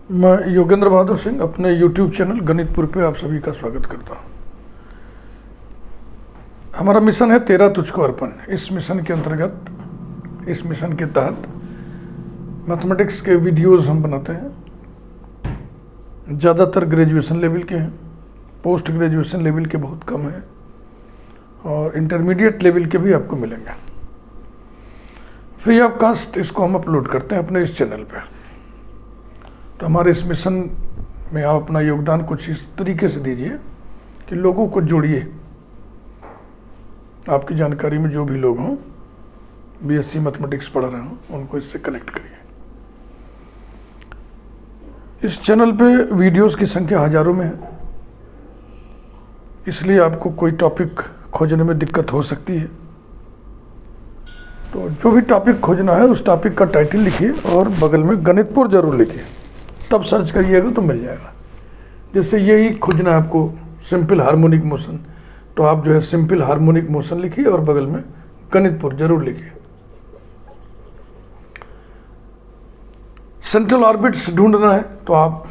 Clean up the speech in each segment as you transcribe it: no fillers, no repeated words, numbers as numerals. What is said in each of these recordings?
मैं योगेंद्र बहादुर सिंह अपने YouTube channel गणितपुर पे आप सभी का स्वागत करता हूँ। हमारा मिशन है तेरा तुझको अर्पण। इस मिशन के अंतर्गत, इस मिशन के तहत मैथमेटिक्स के वीडियोस हम बनाते हैं। ज़्यादातर ग्रेजुएशन लेवल के हैं, पोस्ट ग्रेजुएशन लेवल के बहुत कम हैं और इंटरमीडिएट लेवल के भी आपको मिलेंगे। फ्री ऑफ कास्ट इसको हम अपलोड करते हैं अपने इस चैनल पे। तो हमारे इस मिशन में आप अपना योगदान कुछ इस तरीके से दीजिए कि लोगों को जोड़िए। आपकी जानकारी में जो भी लोग हों, बीएससी मैथमेटिक्स पढ़ रहे हों, उनको इससे कनेक्ट करिए। इस चैनल पे वीडियोस की संख्या हजारों में है, इसलिए आपको कोई टॉपिक खोजने में दिक्कत हो सकती है। तो जो भी टॉपिक खोजना है उस टॉपिक का टाइटल लिखिए और बगल में गणितपुर जरूर लिखिए, तब सर्च करिएगा तो मिल जाएगा। जैसे यही खोजना है आपको सिंपल हार्मोनिक मोशन, तो आप जो है सिंपल हार्मोनिक मोशन लिखिए और बगल में गणितपुर जरूर लिखिए। सेंट्रल ऑर्बिट्स ढूंढना है तो आप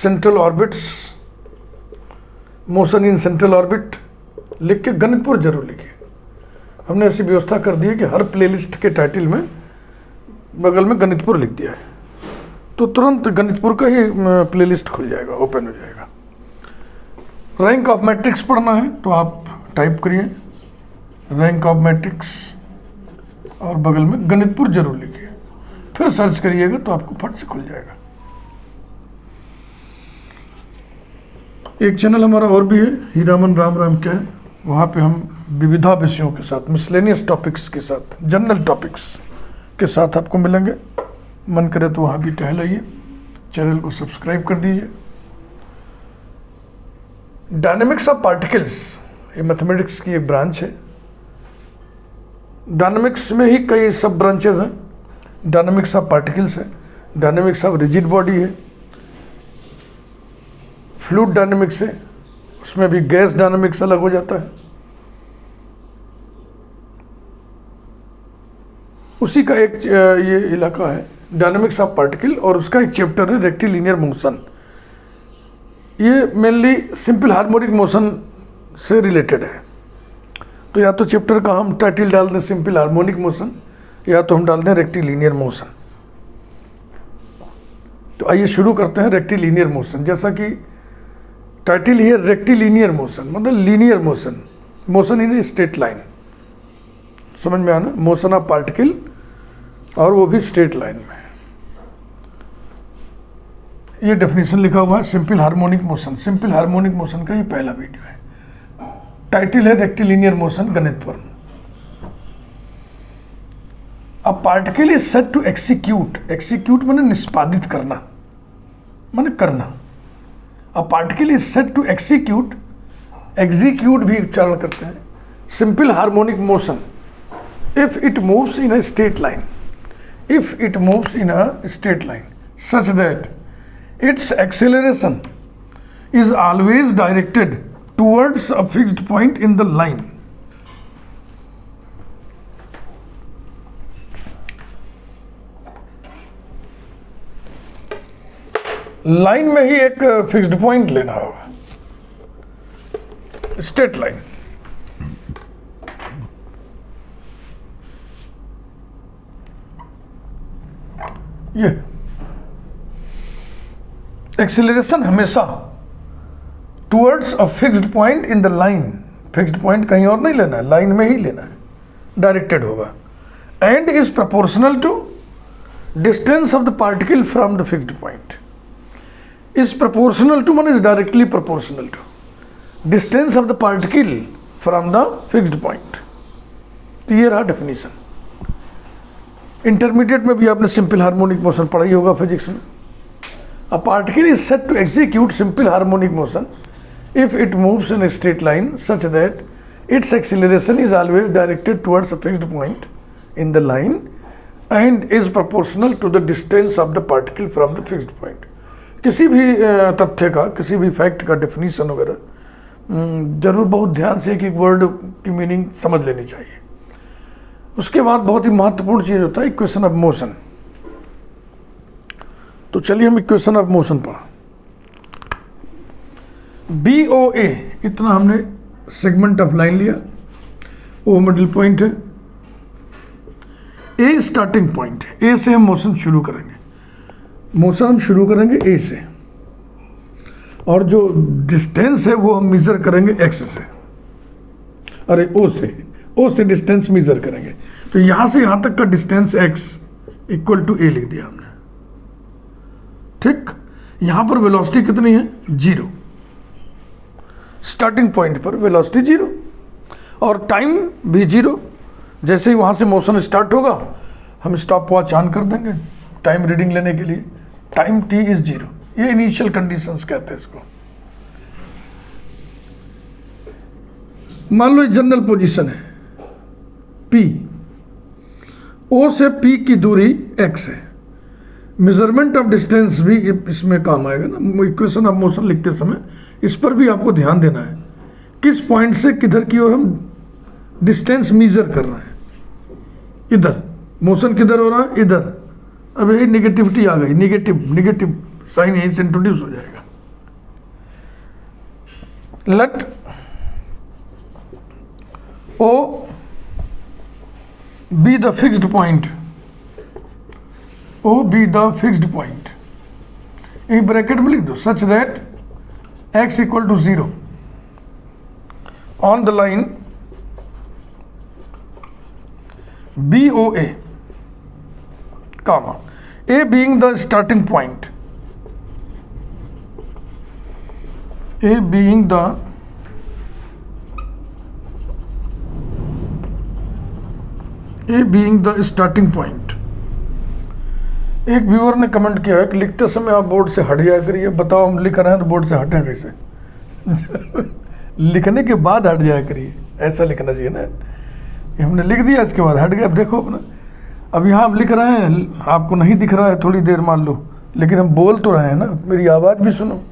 central orbits, motion in central orbit लिख के गणितपुर जरूर लिखिए। हमने ऐसी व्यवस्था कर दी है कि हर प्लेलिस्ट के टाइटल में बगल में गणितपुर लिख दिया है, तो तुरंत गणितपुर का ही प्लेलिस्ट खुल जाएगा, ओपन हो जाएगा। रैंक ऑफ मैट्रिक्स पढ़ना है तो आप टाइप करिए रैंक ऑफ मैट्रिक्स और बगल में गणितपुर जरूर लिखिए, फिर सर्च करिएगा तो आपको फट से खुल जाएगा। एक चैनल हमारा और भी है, हीरामन राम क्या है, वहाँ पे हम विविधा विषयों के साथ, मिसलेनियस टॉपिक्स के साथ, जनरल टॉपिक्स के साथ आपको मिलेंगे। मन करे तो वहाँ भी टहल आइए, चैनल को सब्सक्राइब कर दीजिए। डायनेमिक्स ऑफ पार्टिकल्स, ये मैथमेटिक्स की एक ब्रांच है। डायनेमिक्स में ही कई सब ब्रांचेस हैं। डायनेमिक्स ऑफ पार्टिकल्स है, डायनेमिक्स ऑफ रिजिड बॉडी है, फ्लूइड डायनेमिक्स है, उसमें भी गैस डायनेमिक्स अलग हो जाता है। उसी का एक ये इलाका है डायनेमिक्स ऑफ पार्टिकल, और उसका एक चैप्टर है रेक्टिलिनियर मोशन। ये मेनली सिंपल हार्मोनिक मोशन से रिलेटेड है। तो या तो चैप्टर का हम टाइटल डाल दें सिंपल हार्मोनिक मोशन, या तो हम डाल दें रेक्टिलिनियर मोशन। तो आइए शुरू करते हैं रेक्टिलिनियर मोशन। जैसा कि टाइटल ही है रेक्टिलिनियर मोशन, मतलब linear motion, motion in straight line. समझ में आना, मोशन ऑफ पार्टिकल और वो भी स्ट्रेट लाइन में। ये डेफिनेशन लिखा हुआ है simple harmonic motion. Simple harmonic motion का ये पहला वीडियो है। टाइटल है rectilinear motion Ganitpur. A particle is said to execute, execute माने निष्पादित करना, माने करना। A particle is said to execute, execute भी उच्चारण करते हैं, simple harmonic motion if it moves in a straight line, if it moves in a straight line such that its acceleration is always directed towards a fixed point in the line. Line में ही एक fixed point लेना होगा, straight line. ये acceleration हमेशा towards a fixed point in the line, fixed point कहीं और नहीं लेना है, लाइन में ही लेना है, डायरेक्टेड होगा। And is proportional to distance of the particle from the fixed point. Is proportional to मान is directly proportional to distance of the particle from the fixed point. तो ये रहा डेफिनेशन। इंटरमीडिएट में भी आपने सिंपल हार्मोनिक मोशन पढ़ा ही होगा physics में। A particle is said to execute simple harmonic motion if it moves in a straight line such that its acceleration is always directed towards a fixed point in the line and is proportional to the distance of the particle from the fixed point. किसी भी तथ्य का, किसी भी fact का definition वगैरह जरूर बहुत ध्यान से एक एक वर्ड की मीनिंग समझ लेनी चाहिए। उसके बाद बहुत ही महत्वपूर्ण चीज़ होता है इक्वेशन ऑफ मोशन। तो चलिए हम इक्वेशन ऑफ मोशन पढ़ा। बी ओ ए इतना हमने सेगमेंट ऑफ लाइन लिया, ओ मिडिल पॉइंट है, ए स्टार्टिंग पॉइंट है। ए से हम मोशन शुरू करेंगे, मोशन हम शुरू करेंगे ए से, और जो डिस्टेंस है वो हम मेजर करेंगे एक्स से, अरे ओ से डिस्टेंस मेजर करेंगे। तो यहां से यहां तक का डिस्टेंस एक्स इक्वल टू ए लिख दिया हमने, ठीक। यहां पर वेलोसिटी कितनी है? 0। स्टार्टिंग पॉइंट पर वेलोसिटी 0 और टाइम भी 0। जैसे ही वहां से मोशन स्टार्ट होगा हम स्टॉप वॉच ऑन कर देंगे टाइम रीडिंग लेने के लिए। टाइम t इज 0, ये इनिशियल कंडीशंस कहते हैं इसको। मान लो जनरल पोजीशन है P, O से P की दूरी x है। मेजरमेंट ऑफ डिस्टेंस भी इसमें काम आएगा ना, इक्वेशन ऑफ मोशन लिखते समय इस पर भी आपको ध्यान देना है, किस पॉइंट से किधर की ओर हम डिस्टेंस मेजर कर रहे हैं। इधर मोशन किधर हो रहा है? इधर। अब यही निगेटिविटी आ गई, निगेटिव साइन यहीं से इंट्रोड्यूस हो जाएगा। Let O be the fixed point, O be the fixed point, एक ब्रैकेट में लिख दो, such that x equal to 0 on the line BOA, comma, A being the starting point, A being the starting point. एक viewer ने comment किया है कि लिखते समय आप बोर्ड से हट जाया करिए। बताओ हम लिख रहे हैं तो बोर्ड से हटें कैसे? लिखने के बाद हट जाया करिए, ऐसा लिखना चाहिए ना। ये हमने लिख दिया, इसके बाद हट गया। अब देखो अपना, अब यहाँ हम लिख रहे हैं, आपको नहीं दिख रहा है थोड़ी देर मान लो, लेकिन हम बोल तो रहे हैं ना, मेरी आवाज़ भी सुनो।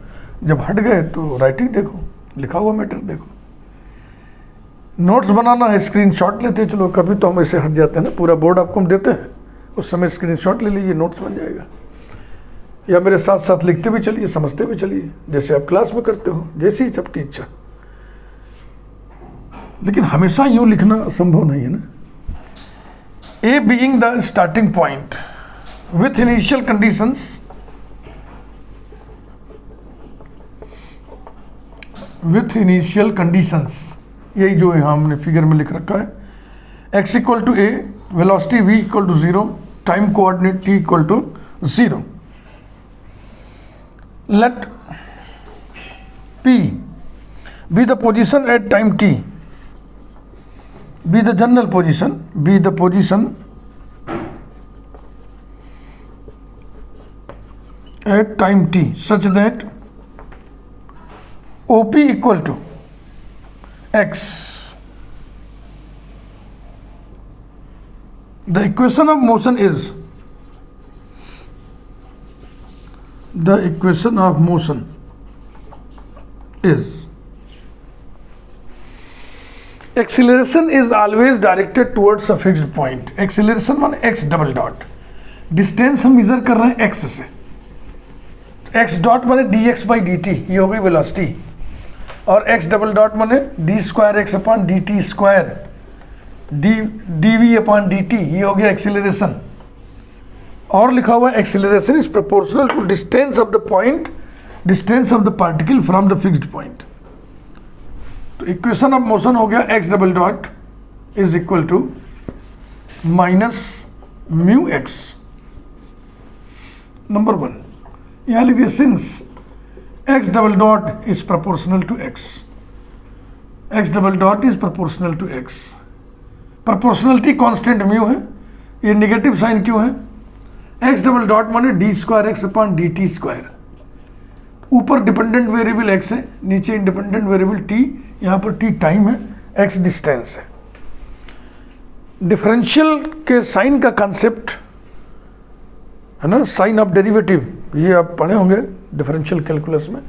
जब हट गए तो राइटिंग देखो, लिखा हुआ मैटर देखो। नोट्स बनाना है, स्क्रीनशॉट लेते चलो, कभी तो हम ऐसे हट जाते हैं ना, पूरा बोर्ड आपको हम देते हैं, उस समय स्क्रीनशॉट ले लीजिए, नोट्स बन जाएगा। या मेरे साथ साथ लिखते भी चलिए, समझते भी चलिए, जैसे आप क्लास में करते हो, जैसी सबकी इच्छा। लेकिन हमेशा यूं लिखना संभव नहीं है ना। A being the starting point with initial conditions, with initial conditions, यही जो यहाँ हमने फिगर में लिख रखा है। x equal to A, velocity v equal to 0, time coordinate t equal to 0। Let p be the position at time t, be the general position, be the position at time t such that OP equal to x. The equation of motion is, the equation of motion is, acceleration is always directed towards a fixed point. Acceleration मान x double dot, distance हम major कर रहे हैं x से, x dot माने dx by dt, ये हो गई वेलोसिटी, और x डबल डॉट माने d square X upon D T square D V upon D T, ये हो गया एक्सीलरेशन। और लिखा हुआ है acceleration is proportional to distance of the point, distance of the particle from the fixed point. तो equation of motion हो गया x double dot is equal to minus mu X. Number 1 यहाँ लिखिए, since x double dot is proportional to x, x double dot is proportional to x। Proportionality constant mu है, ये negative sign क्यों है? x double dot माने D square X upon D T square. ऊपर dependent variable x है, नीचे independent variable t, यहाँ पर t टाइम है, x डिस्टेंस है। डिफरेंशियल के साइन का कंसेप्ट है ना, साइन ऑफ डेरिवेटिव, ये आप पढ़े होंगे डिफरेंशियल कैलकुलस में।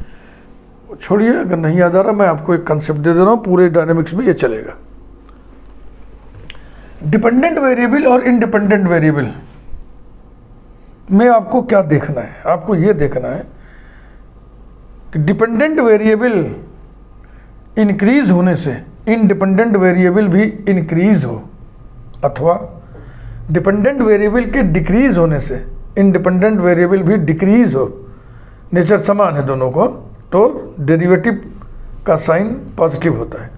छोड़िए, अगर नहीं याद आ रहा मैं आपको एक कंसेप्ट दे दे रहा हूँ, पूरे डायनेमिक्स में ये चलेगा। डिपेंडेंट वेरिएबल और इंडिपेंडेंट वेरिएबल में आपको क्या देखना है, आपको ये देखना है कि डिपेंडेंट वेरिएबल इंक्रीज होने से इंडिपेंडेंट वेरिएबल भी इंक्रीज हो, अथवा डिपेंडेंट वेरिएबल के डिक्रीज होने से इंडिपेंडेंट वेरिएबल भी डिक्रीज हो, नेचर समान है दोनों को, तो डेरिवेटिव का साइन पॉजिटिव होता है।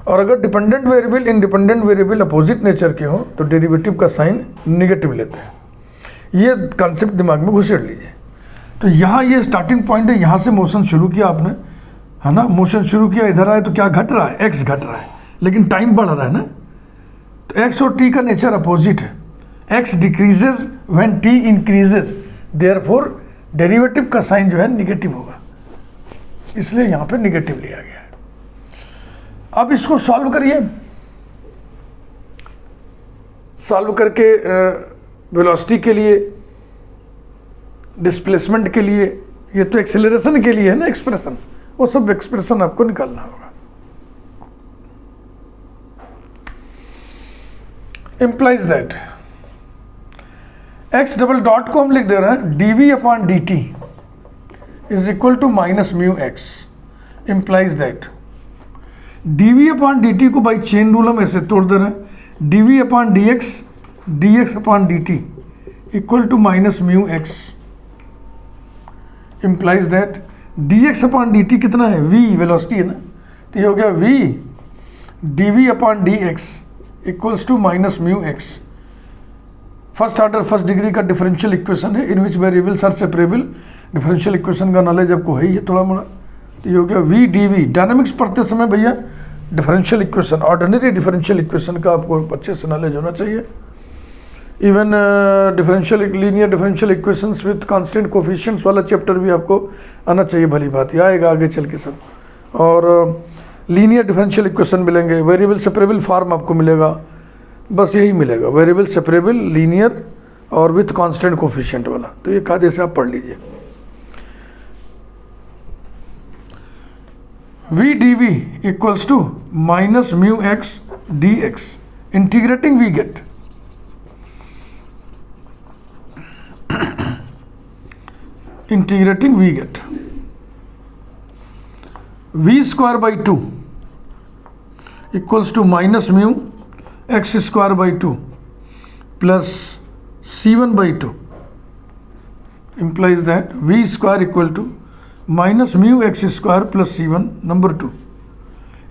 और अगर dependent variable independent variable opposite nature के हो तो डेरिवेटिव का साइन निगेटिव लेते हैं। ये कॉन्सेप्ट दिमाग में घुसेड़ लीजिए। तो यहाँ ये स्टार्टिंग पॉइंट है, यहाँ से मोशन शुरू किया आपने, है ना, मोशन शुरू किया, इधर आए तो क्या घट रहा है, एक्स घट रहा है, लेकिन टाइम बढ़ रहा है ना, तो एक्स और टी का नेचर अपोजिट है। X decreases when T increases, therefore derivative का साइन जो है निगेटिव होगा, इसलिए यहाँ पे निगेटिव लिया गया है। अब इसको सॉल्व करिए, सॉल्व करके वेलोसिटी के लिए, डिस्प्लेसमेंट के लिए, ये तो एक्सेलरेशन के लिए है ना एक्सप्रेशन, वो सब एक्सप्रेशन आपको निकालना होगा। Implies that X double dot को हम लिख दे रहे हैं dv upon dt is equal to minus mu X. Implies that dv upon dt को बाई चेन रूल हम ऐसे तोड़ दे रहे हैं, dv upon dx upon dt equal to minus mu X. Implies that dx upon dt कितना है, v velocity है ना, तो ये हो गया v dv upon dx equals to minus mu x. First order first degree का डिफरेंशियल इक्वेशन है, in which variables are separable. Differential equation का नॉलेज आपको है ही थोड़ा मोड़ा, तो ये हो गया v dv। डायनामिक्स पढ़ते समय भैया differential equation, ordinary differential equation का आपको अच्छे से नॉलेज होना चाहिए। Even differential linear differential equations with constant coefficients वाला चैप्टर भी आपको आना चाहिए, भली बात, ये आएगा आगे चल के सब। और लीनियर डिफरेंशियल इक्वेशन मिलेंगे, वेरिएबल सेपरेबल फॉर्म आपको मिलेगा, बस यही मिलेगा, वेरिएबल सेपरेबल, लीनियर और विथ कांस्टेंट कोफिशिएंट वाला, तो ये कायदे से आप पढ़ लीजिए। v dv equals to minus mu X dx, integrating we get integrating we get v square by 2 equals to minus mu X square by 2 plus c1 by 2 implies that v square equal to minus mu X square plus c1 number 2।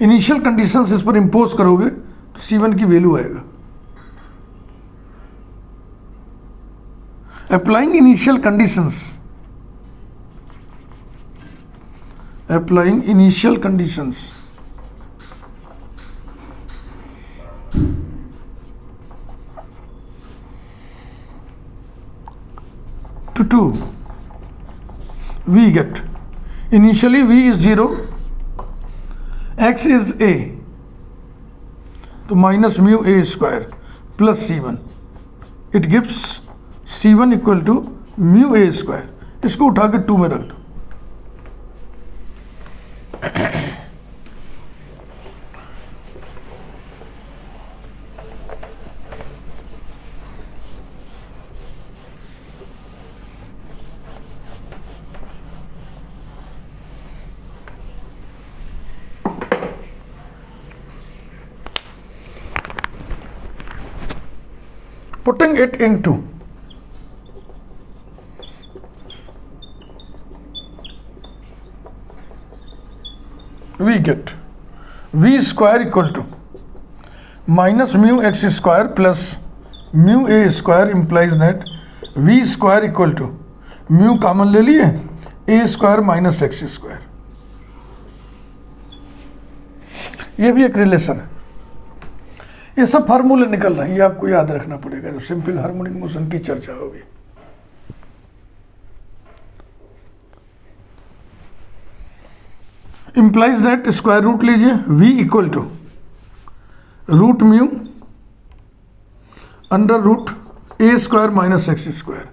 Initial conditions इस पर impose करोगे तो c1 की value आएगा। Applying initial conditions, applying initial conditions to 2, we get initially v is 0, x is a, तो minus mu a square plus c1, it gives c1 equal to mu a square. इसको उठा के 2 में रख दो। Putting it into we get v square equal to minus mu x square plus mu a square implies that v square equal to mu common ले लिए a square minus x square. ये भी एक रिलेशन है। ये सब फार्मूले निकल रहे हैं, ये आपको याद रखना पड़ेगा जब सिंपल हार्मोनिक मोशन की चर्चा होगी। इंप्लाइज दैट स्क्वायर रूट लीजिए, v equal to root mu under root a square minus x square.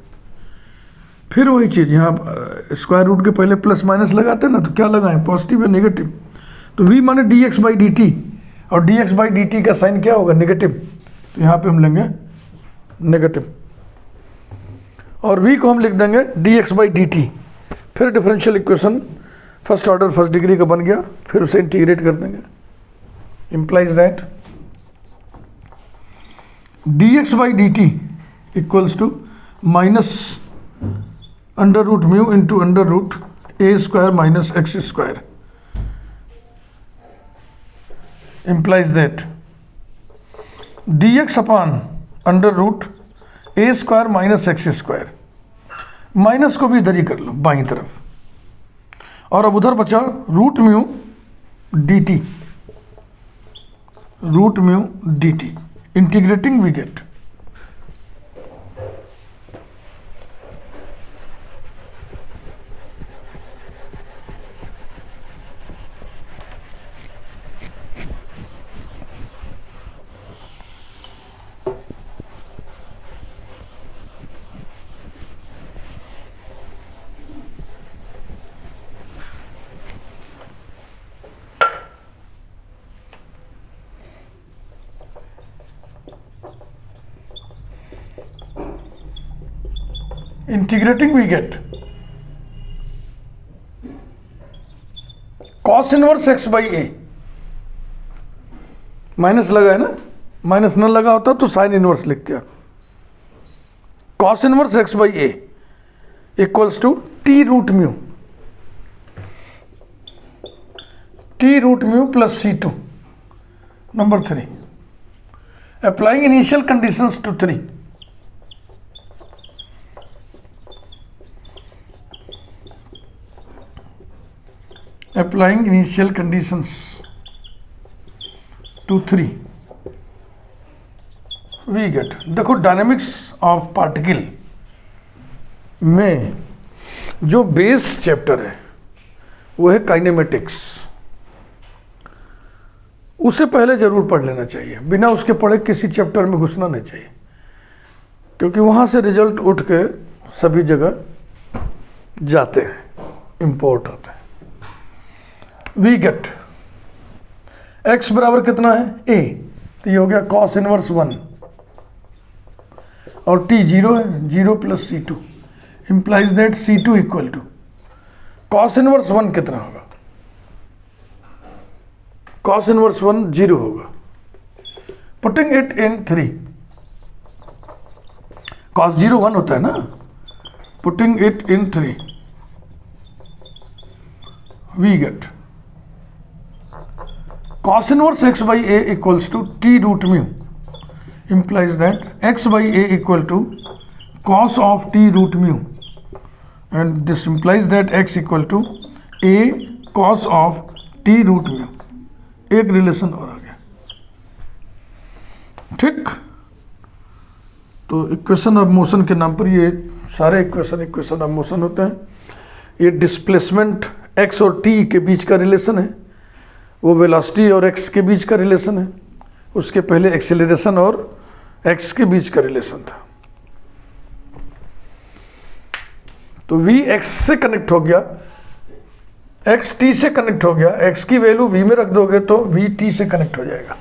फिर वही चीज़, यहाँ स्क्वायर रूट के पहले प्लस माइनस लगाते हैं ना, तो क्या लगाएं, पॉजिटिव या नेगेटिव। तो v माने dx बाई dt, और dx बाई dt का साइन क्या होगा, नेगेटिव, तो यहाँ पे हम लेंगे नेगेटिव। और v को हम लिख देंगे dx/dt। फिर differential equation first order first degree का बन गया, फिर उसे इंटीग्रेट कर देंगे। implies that dx/dt equals to minus under root mu into under root A square minus x square. implies that dx upon under root A square minus x square, minus को भी इधर ही कर लो बाईं तरफ, और अब उधर बचा root mu D T, root mu D T. Integrating we get integrating we get cos inverse X by A. Minus लगा है ना, माइनस न लगा होता तो साइन इनवर्स लिखते हैं। Cos inverse X by A equals to T root mu, T root mu plus C2। Number 3, applying initial conditions to 3। applying initial conditions to 3 we get, देखो डायनेमिक्स ऑफ पार्टिकल में जो base chapter है वो है kinematics. उसे पहले जरूर पढ़ लेना चाहिए, बिना उसके पढ़े किसी चैप्टर में घुसना नहीं चाहिए, क्योंकि वहाँ से रिजल्ट उठ के सभी जगह जाते हैं, इंपोर्ट होते हैं। वी गेट x बराबर कितना है a, तो ये हो गया cos इनवर्स 1, और t 0 है, 0 plus C2 implies that C2 equal to cos inverse 1 कितना होगा, cos इनवर्स 1 0 होगा। पुटिंग इट इन 3, cos 0 1 होता है ना, putting it in 3 we get cos inverse x by a equals to t root mu, implies that x by a equal to cos of t root mu, and this implies that x equal to a cos of t root mu। एक relation और आ गया, ठीक। तो equation of motion के नाम पर ये सारे इक्वेशन ऑफ मोशन होते हैं। ये डिस्प्लेसमेंट x और t के बीच का रिलेशन है, वो वेलोसिटी और x के बीच का रिलेशन है, उसके पहले एक्सेलरेशन और x के बीच का रिलेशन था। तो v x से कनेक्ट हो गया, x t से कनेक्ट हो गया, x की वैल्यू v में रख दोगे तो v t से कनेक्ट हो जाएगा।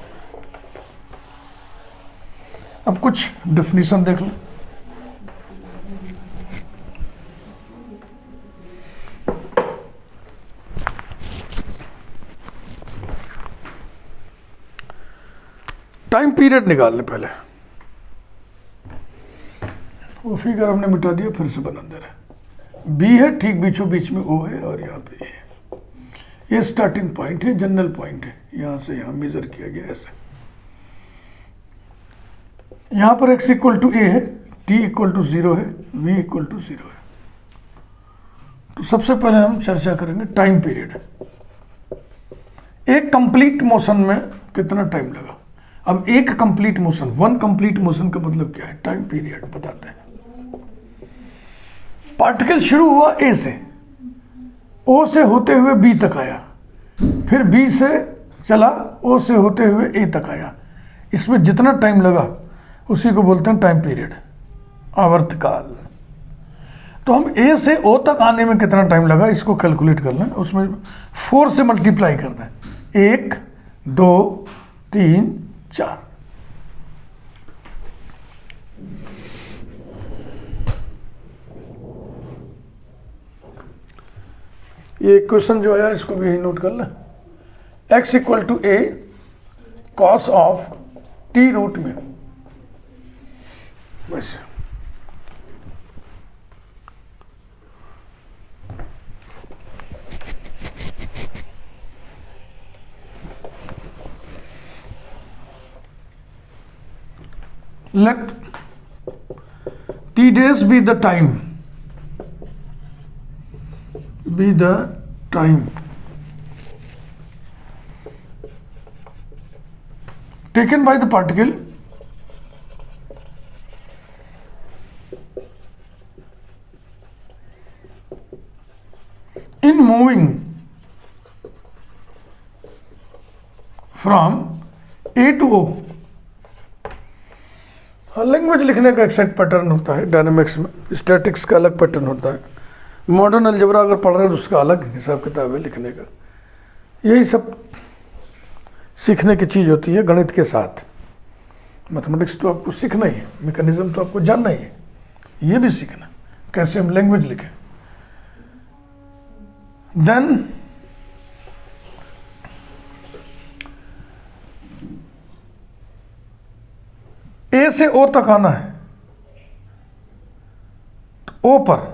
अब कुछ डेफिनेशन देख लो। टाइम पीरियड निकालने पहले, वो फिगर हमने मिटा दिया, फिर से बना दे रहे। बी है, ठीक बीचों बीच में ओ है, और यहाँ पे है। ये स्टार्टिंग पॉइंट है, जनरल पॉइंट है, यहाँ से यहाँ मेजर किया गया ऐसे। यहाँ पर x इक्वल टू ए है, t इक्वल टू 0 है, v इक्वल टू 0 है। तो सबसे पहले हम चर्चा करेंगे टाइम पीरियड। एक कंप्लीट मोशन में कितना टाइम लगा। अब एक complete motion, one complete motion का मतलब क्या है, टाइम पीरियड बताते हैं। पार्टिकल शुरू हुआ ए से, ओ से होते हुए बी तक आया, फिर बी से चला ओ से होते हुए ए तक आया। इसमें जितना टाइम लगा उसी को बोलते हैं टाइम पीरियड, आवर्तकाल। तो हम ए से ओ तक आने में कितना टाइम लगा इसको कैलकुलेट कर लें, उसमें 4 से मल्टीप्लाई कर दें। 1 2 3 4। ये इक्वेशन जो है इसको भी यही नोट कर लें, x equal to a cos of t root में, वैसे let t days be the time taken by the particle in moving from A to O। Language लिखने का एक सेट पैटर्न होता है डायनामिक्स में, स्टैटिक्स का अलग पैटर्न होता है, मॉडर्न अलजेब्रा अगर पढ़ रहे हैं तो उसका अलग हिसाब किताब है लिखने का। यही सब सीखने की चीज़ होती है गणित के साथ। मैथमेटिक्स तो आपको सीखना ही है, मैकेनिज्म तो आपको जानना ही है, ये भी सीखना कैसे हम लैंग्वेज लिखें। देन ए से ओ तक आना है, तो ओ पर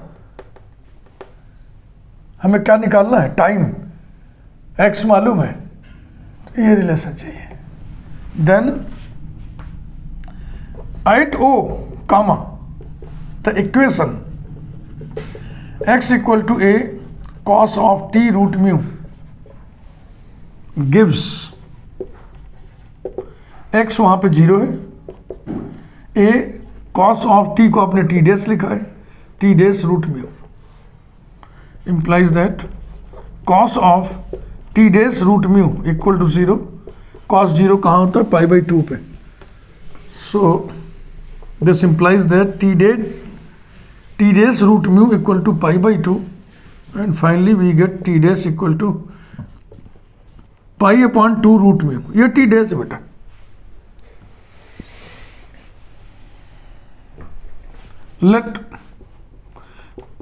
हमें क्या निकालना है, टाइम, एक्स मालूम है, तो ये रिलेशन चाहिए। Then at O comma the equation X equal to A cos of T root mu gives, X वहां पे 0 है, ए कॉस ऑफ टी को आपने टी डेस लिखा है, T dash root mu implies that cos of t days root mu equal to 0, cos 0 कहाँ होता है, पाई बाई 2 पे। So this implies that t days root mu equal to pi by 2, and finally we get t days equal to pi upon 2 root mu। ये t days है बेटा। Let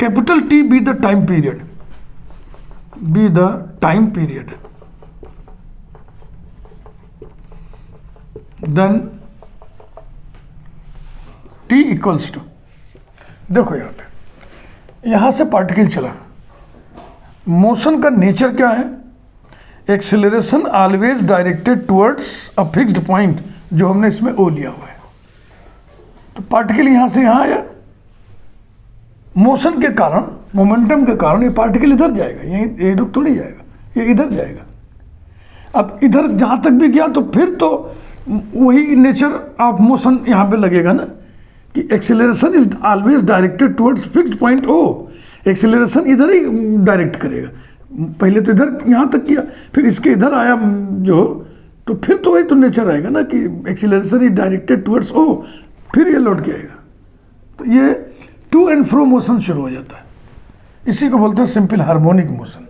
capital T be the time period, then T equals to, देखो यहाँ से particle चला, motion का nature क्या है, acceleration always directed towards a fixed point, जो हमने इसमें ओ लिया हुआ है। तो पार्टिकल यहाँ से यहाँ आया, मोशन के कारण, मोमेंटम के कारण ये पार्टिकल इधर जाएगा, ये रुक थोड़ी जाएगा, ये इधर जाएगा। अब इधर जहाँ तक भी गया तो फिर तो वही नेचर ऑफ मोशन यहाँ पे लगेगा ना, कि acceleration is always directed towards fixed point O. Acceleration इधर ही डायरेक्ट करेगा, पहले तो इधर यहाँ तक किया, फिर इसके इधर आया जो, तो फिर तो वही तो नेचर आएगा ना कि एक्सेलरेशन इज डायरेक्टेड टुवर्ड्स ओ, फिर ये लौट के आएगा। तो ये टू एंड फ्रो मोशन शुरू हो जाता है, इसी को बोलते हैं सिंपल हार्मोनिक मोशन।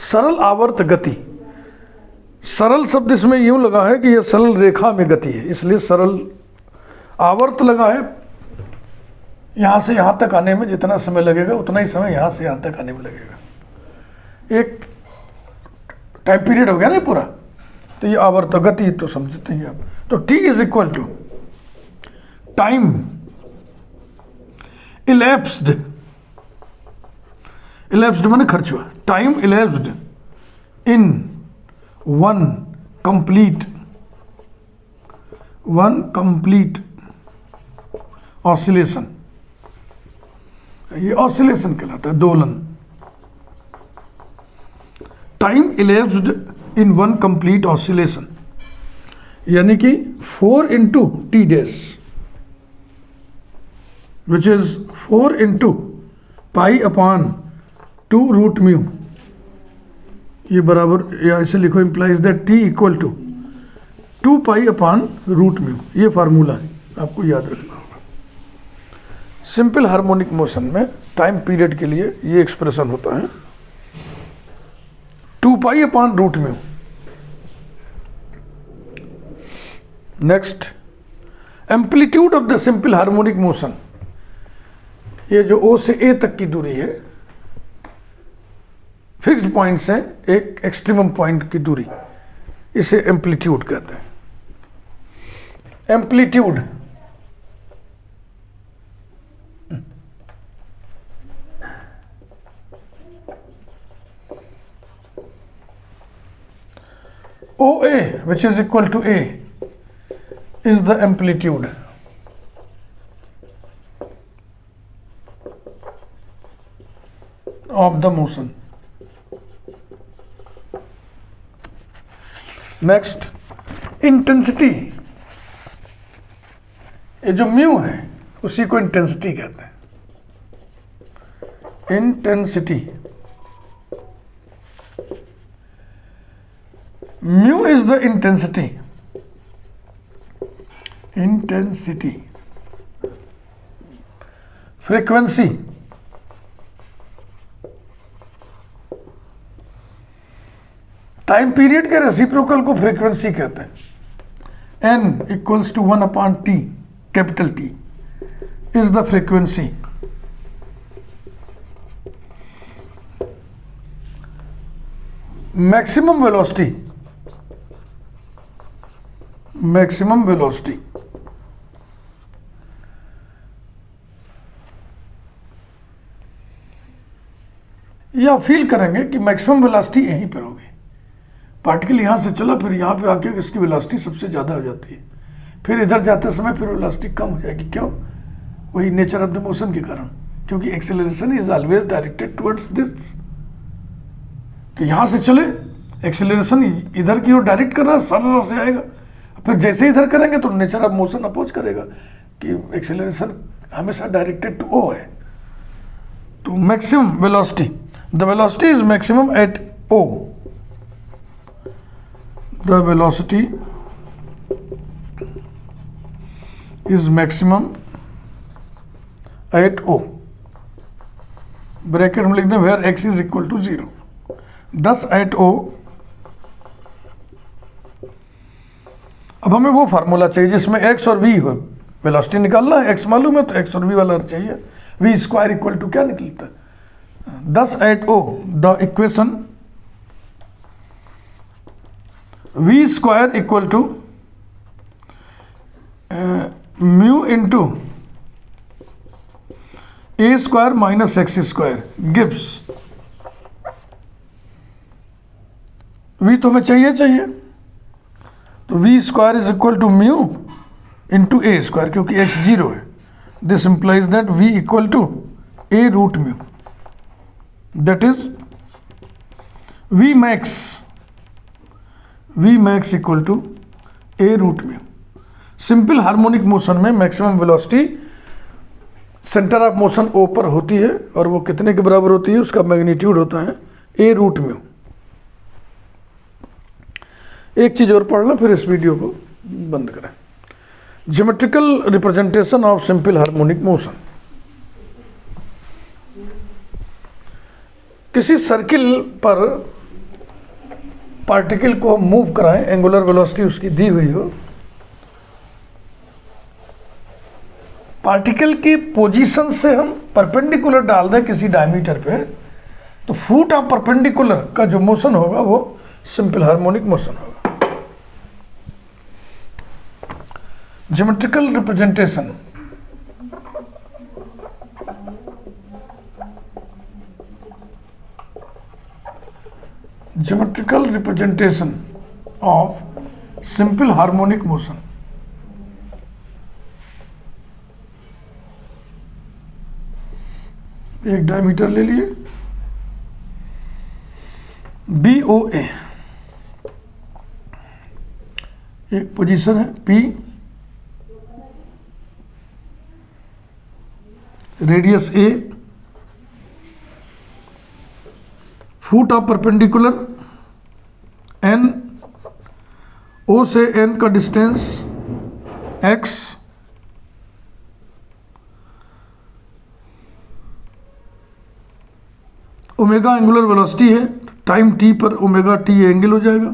सरल आवर्त गति, सरल शब्द इसमें यूं लगा है कि यह सरल रेखा में गति है, इसलिए सरल आवर्त लगा है। यहां से यहां तक आने में जितना समय लगेगा उतना ही समय यहां से यहां तक आने में लगेगा। एक टाइम पीरियड हो गया ना पूरा, तो ये आवर्त गति तो समझते हैं आप। तो T is equal to time elapsed, elapsed माने खर्च हुआ, time elapsed in one complete oscillation, ये ऑसिलेशन कहलाता है, दोलन। Time elapsed in one complete oscillation, यानी कि 4 into t days, which is 4 into pi upon 2 root mu, ये बराबर, या इसे लिखो, implies that t equal to 2 pi upon root mu। ये फार्मूला है, आपको याद रखना होगा। सिंपल हार्मोनिक मोशन में टाइम पीरियड के लिए ये एक्सप्रेशन होता है 2 pi upon root mu। Next, amplitude of the simple harmonic motion, ये जो O से A तक की दूरी है, फिक्स्ड पॉइंट से एक एक्सट्रीमम पॉइंट की दूरी, इसे एम्पलीट्यूड कहते हैं। Amplitude OA, which is equal to A, is the amplitude of the motion. Next, intensity. ये जो म्यू है उसी को इंटेंसिटी कहते हैं। Intensity, mu is the intensity. Intensity, frequency, time period के रेसिप्रोकल को फ्रीक्वेंसी कहते हैं। n equals to 1/t, capital T is the frequency. Maximum velocity, maximum velocity या फील करेंगे कि मैक्सिमम वेलोसिटी यहीं पर होगी। पार्टिकल यहाँ से चला, फिर यहाँ पे आके इसकी वेलोसिटी सबसे ज़्यादा हो जाती है, फिर इधर जाते समय फिर वेलोसिटी कम हो जाएगी। क्यों? वही नेचर ऑफ द मोशन के कारण, क्योंकि acceleration is always directed towards this. तो यहाँ से चले, एक्सेलरेशन इधर की ओर डायरेक्ट कर रहा है, सरल से आएगा, फिर जैसे इधर करेंगे तो नेचर ऑफ मोशन अपोज करेगा कि एक्सेलरेशन हमेशा डायरेक्टेड टू ओ है। तो maximum velocity, the velocity is maximum at O, the velocity is maximum at O, bracket में लिख दें where x is equal to 0। thus at O, अब हमें वो फार्मूला चाहिए जिसमें x और v हो, वेलोसिटी निकालना है, x मालूम है तो x और v वाला चाहिए। v स्क्वायर इक्वल टू क्या निकलता है? thus at O the equation v square equal to mu into a square minus x square gives, v तो हमें चाहिए, तो v square is equal to mu into a square, क्योंकि x 0 है। This implies that v equal to a root mu, that is v max equal to a root mu. Simple harmonic motion में maximum velocity centre of motion O पर होती है, और वो कितने के बराबर होती है? उसका मैग्नीट्यूड होता है a रूट म्यू। एक चीज और पढ़ लो फिर इस वीडियो को बंद करें। Geometrical representation of simple harmonic motion. किसी सर्किल पर पार्टिकल को मूव कराएं, एंगुलर वेलोसिटी उसकी दी हुई हो, पार्टिकल की पोजीशन से हम परपेंडिकुलर डाल दें किसी डायमीटर पे, तो फुट ऑफ परपेंडिकुलर का जो मोशन होगा वो सिंपल हार्मोनिक मोशन होगा। Geometrical representation, geometrical representation of simple harmonic motion. एक डायमीटर ले लिए, BOA, एक पोजीशन है P, radius A, foot of perpendicular N, O से N का distance X, omega angular velocity है, टाइम t पर ओमेगा t एंगल हो जाएगा।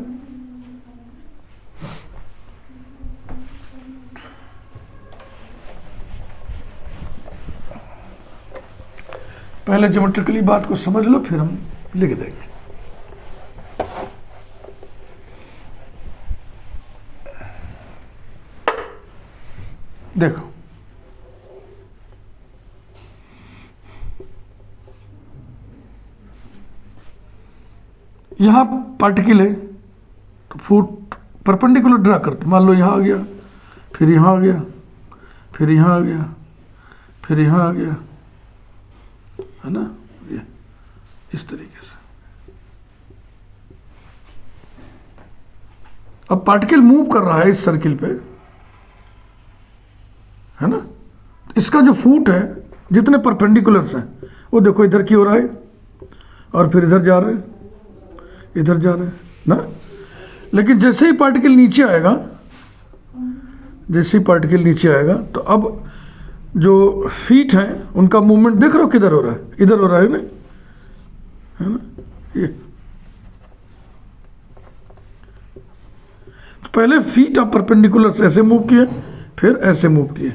पहले ज्योमेट्रिकली बात को समझ लो, फिर हम लिख देंगे। देखो यहां पार्टिकल है तो फुट परपेंडिकुलर ड्रा करते, मान लो यहां आ गया, फिर यहां आ गया, फिर यहां आ गया, फिर यहां आ गया, है ना, ये इस तरीके से। अब पार्टिकल मूव कर रहा है इस सर्किल पे, है ना, इसका जो फुट है जितने परपेंडिकुलर्स हैं वो देखो इधर की ओर आए और फिर इधर जा रहे हैं, इधर जा रहे हैं ना। लेकिन जैसे ही पार्टिकल नीचे आएगा, जैसे ही पार्टिकल नीचे आएगा तो अब जो फीट हैं उनका मूवमेंट देख रहे हो किधर हो रहा है, इधर हो रहा है ना, है ना। ये तो पहले फीट आप परपेंडिकुलर से ऐसे मूव किए, फिर ऐसे मूव किए,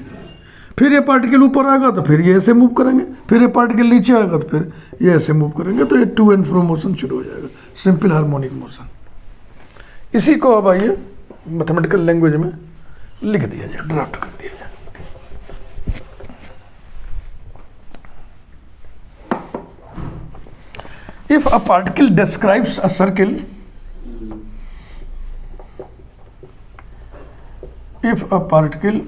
फिर ये पार्टिकल ऊपर आएगा तो फिर ये ऐसे मूव करेंगे, फिर ये पार्टिकल नीचे आएगा तो फिर ये ऐसे मूव करेंगे, तो ये टू एंड फ्रो मोशन शुरू हो जाएगा, सिंपल हार्मोनिक मोशन। इसी को अब आइए मैथमेटिकल लैंग्वेज में लिख दिया जाए, ड्राफ्ट कर दिया जाए। If a particle describes a circle, if a particle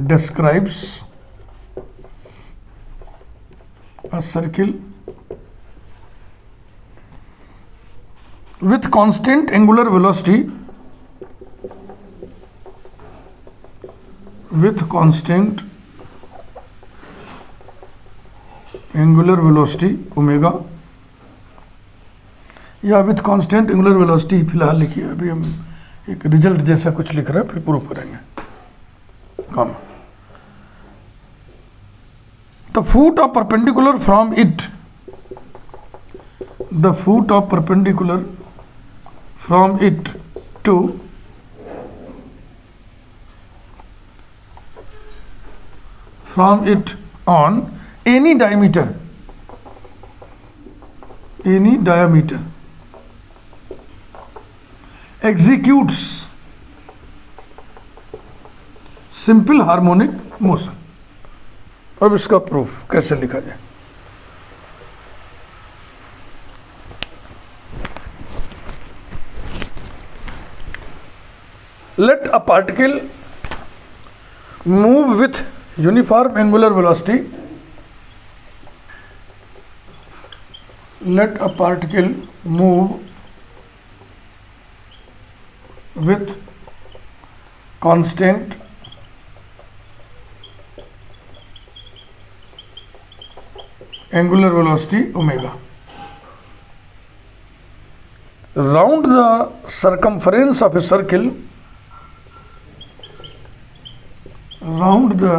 describes a circle with constant angular velocity, with constant angular velocity omega, या विथ कांस्टेंट एंगुलर वेलोसिटी फिलहाल लिखिए, अभी हम एक रिजल्ट जैसा कुछ लिख रहे हैं, फिर प्रूफ करेंगे काम। The foot of perpendicular from it, the foot of perpendicular from it to from it on any diameter executes simple harmonic motion। अब इसका प्रूफ कैसे लिखा जाए। Let a particle move with uniform angular velocity, let a particle move with constant angular velocity omega round the circumference of a circle, round the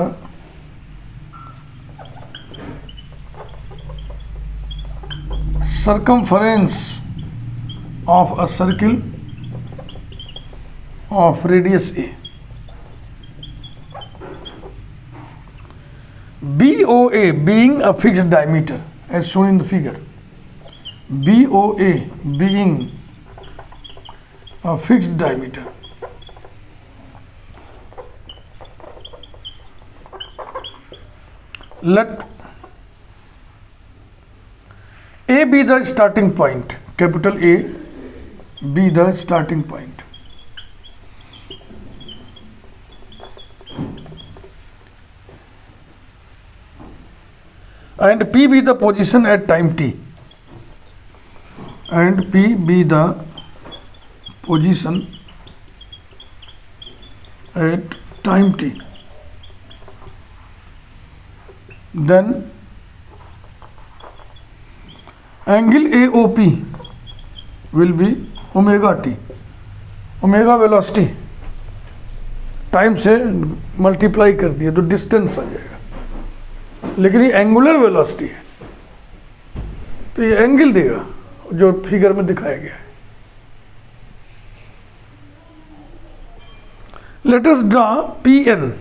circumference of a circle of radius a, BOA being a fixed diameter as shown in the figure, BOA being a fixed diameter, let A be the starting point, capital A be the starting point, and P be the position at time t, and P be the position at time t. Then angle AOP will be omega t, omega velocity time से multiply कर दिया तो distance आ जाएगा, लेकिन ये angular velocity है तो ये एंगल देगा जो फिगर में दिखाया गया है। Let us draw PN,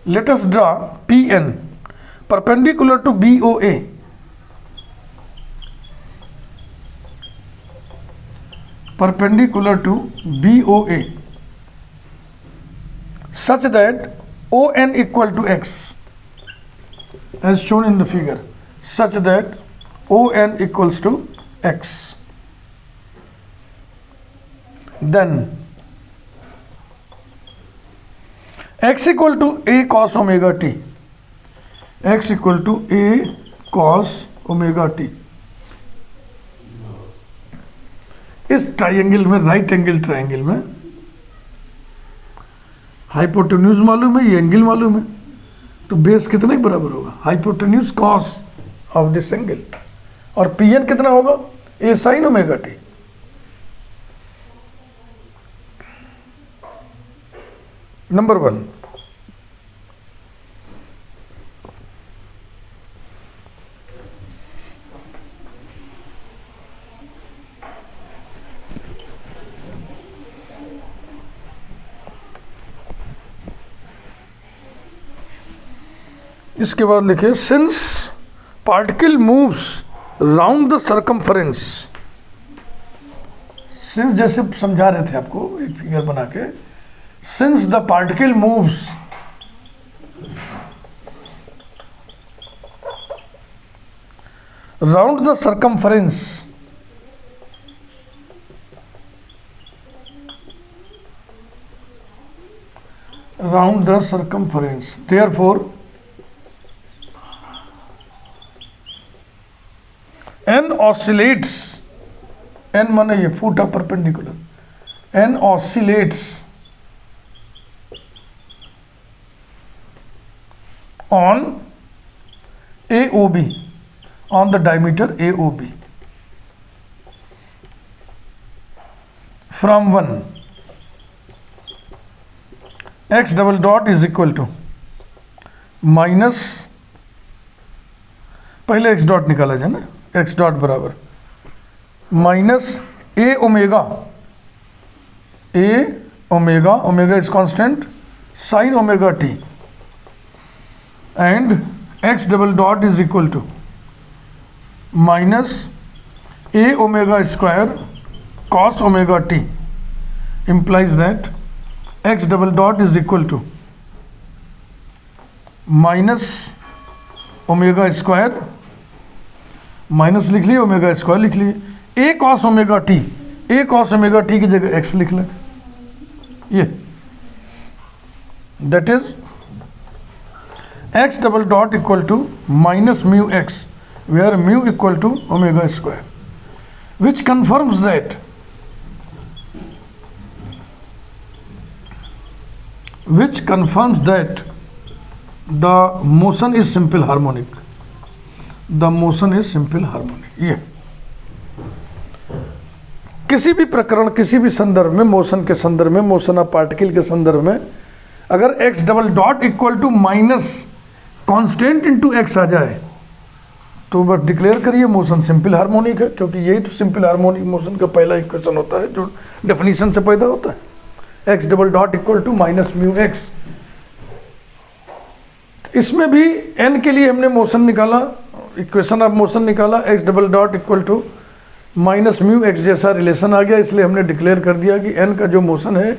let us draw PN perpendicular to BOA, perpendicular to BOA such that ON equal to X as shown in the figure, such that ON equals to X. Then X equal to A cos omega t, X equal to A cos omega t. इस triangle में, right angle triangle में hypotenuse मालूम है, ये angle मालूम है, तो base कितने के बराबर होगा? Hypotenuse cos of this angle, और पी एन कितना होगा? ए साइन ओमेगा टी। नंबर 1, इसके बाद लिखे since particle moves round the circumference. Since जैसे समझा रहे थे आपको एक फिगर बना के, since the particle moves round the circumference therefore n oscillates, n माने ये foot of perpendicular, n oscillates on AOB, on the diameter AOB from 1 x double dot is equal to minus, पहले x dot निकाला जाए ना, x dot बराबर minus A omega, omega is constant, sine omega T, and x double dot is equal to minus A omega square cos omega T, implies that x double dot is equal to minus omega square, minus लिख लिए, omega square लिख लिए, A cos omega T, A cos omega T की जगह X लिख लें, ये that is X double dot equal to minus mu X, where mu equal to omega square, which confirms that the motion is simple harmonic, the motion is simple harmonic. ये किसी भी प्रकरण, किसी भी संदर्भ में, मोशन के संदर्भ में, मोशन ऑफ पार्टिकल के संदर्भ में, अगर x double dot equal to minus constant into x आ जाए तो बस डिक्लेयर करिए मोशन सिंपल हार्मोनिक है, क्योंकि यही तो सिंपल हार्मोनिक मोशन का पहला इक्वेशन होता है जो डेफिनेशन से पैदा होता है, x double dot equal to minus mu X. इसमें भी n के लिए हमने मोशन निकाला, इक्वेशन ऑफ मोशन निकाला, x double dot equal to minus mu X जैसा रिलेशन आ गया, इसलिए हमने डिक्लेयर कर दिया कि n का जो मोशन है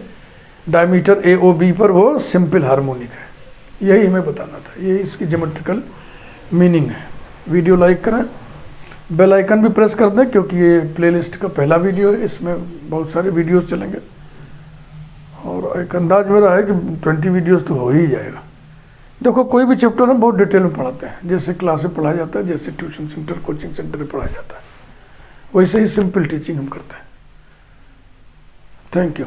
डायमीटर AOB पर वो सिंपल हार्मोनिक है। यही हमें बताना था, यही इसकी ज्योमेट्रिकल मीनिंग है। वीडियो लाइक करें, बेल आइकन भी प्रेस कर दें, क्योंकि ये प्लेलिस्ट का पहला वीडियो है, इसमें बहुत सारे वीडियोस चलेंगे और एक अंदाज मेरा है कि 20 वीडियोस तो हो ही जाएगा। देखो कोई भी चैप्टर हम बहुत डिटेल में पढ़ाते हैं, जैसे क्लास में पढ़ाया जाता है, जैसे ट्यूशन सेंटर, कोचिंग सेंटर में पढ़ाया जाता है, वैसे ही सिंपल टीचिंग हम करते हैं। Thank you.